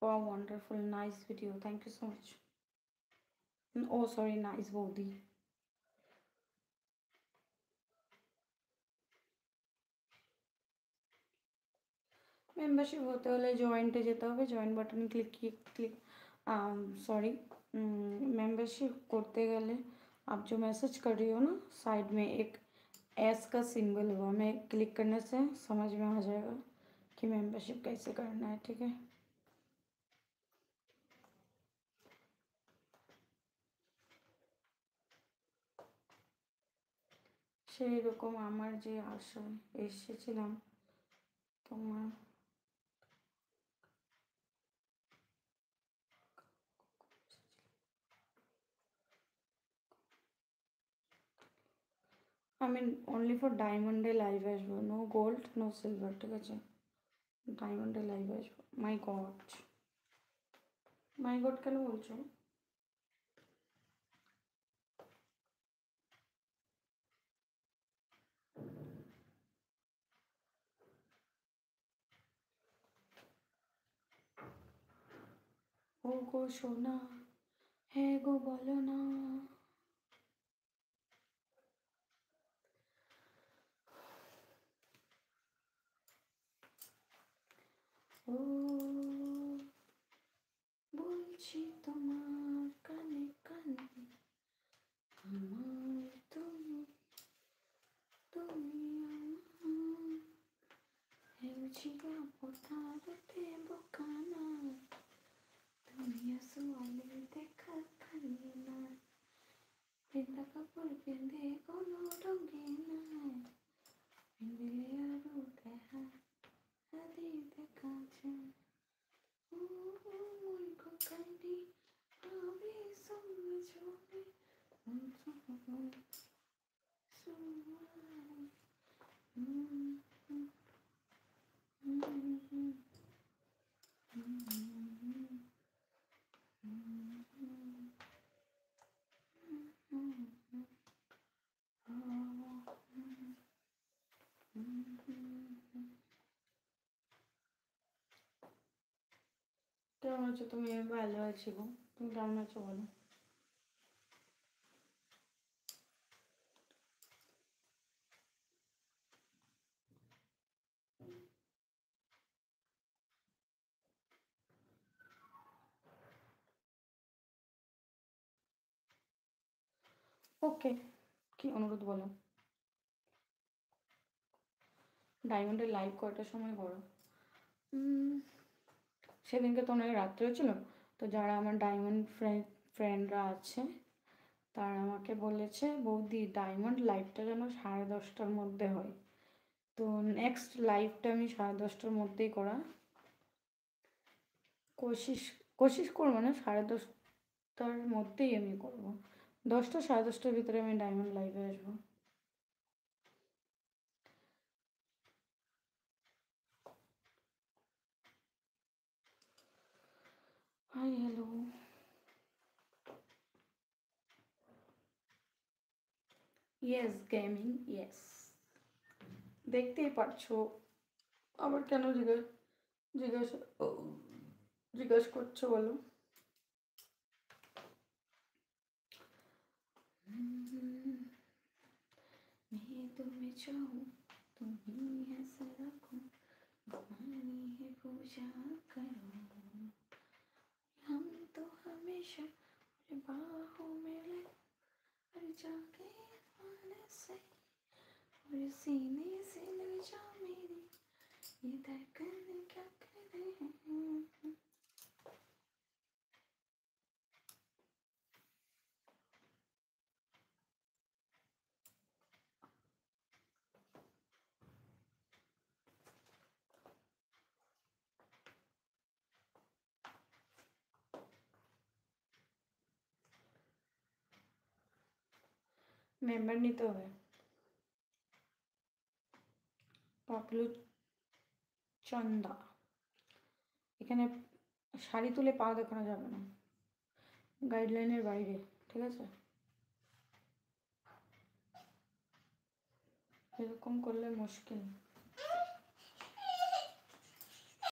Wow, wonderful, nice video. Thank you so much. Oh, sorry, nice body. Membership হতে হলে জয়েন্টে যেতে হবে, joint button click sorry, membership करते गले आप जो मैसेज कर रही हो ना, साइड में एक एस का सिंबल हुआ, मैं क्लिक करने से समझ में आ जाएगा कि मेंबरशिप कैसे करना है, ठीक है। সেই রকম আমার যে আশায় এসেছিলাম তোমার, আমি অনলি ফর ডায়মন্ডে লাইভ আসবো, নো গোল্ড নো সিলভার, ঠিক আছে। ডায়মন্ডে লাইভ আসবো। মাই গড কেন বলছো? ও গো সোনা, হ্যাঁ গো বলো না। ও বলছি তোমার কানে কানে, আমার তুমি, তুমি আমার হেউচিয়া পথারতে বোকানা, তুমি আসো আমি দেখা খালি না, পিন্ধা কাপড় পিন্ধে কোনো রঙে নাই, পিন্ধিলে আরো দেখা আদি দেখা যায়। ও মন কোকাইনি আবি সঙ্গে চলে কেমন আছো তুমি? ভালো আছি গো, তুমি কেমন আছো বলো? ওকে, কি অনুরোধ বলো? ডায়মন্ডের লাইভ কয়টার সময় করো? সেদিনকে তো অনেক রাত্রে হয়েছিল, তো যারা আমার ডায়মন্ড ফ্রেন্ডরা আছে তারা আমাকে বলেছে বৌদি ডায়মন্ড লাইভটা যেন 10:30টার মধ্যে হয়। তো নেক্সট লাইভটা আমি 10:30টার মধ্যেই করা কোশিশ কোশিশ করবো না, 10:30টার মধ্যেই আমি করবো। 10টা 10:30টার ভিতরে আমি ডায়মন্ড লাইভে আসবো। Hi hello, yes gaming, yes. দেখতেই পাচ্ছো, আবার কেন জিজ্ঞাসা জিজ্ঞাসা করছো বলো? मैं तुम्हें चाहूँ तुम ही ऐसा रखो, तुम्हारी है पूजा करो, हम तो हमेशा और बाहों में ले और जाके आने से और सीने से लग जा मेरी, ये धड़कन क्या करे। মেম্বার নিতে হবে। পাপলু চন্দা, এখানে শাড়ি তুলে পা দেখানো যাবে না, গাইডলাইনের বাইরে, ঠিক আছে? এরকম করলে মুশকিল।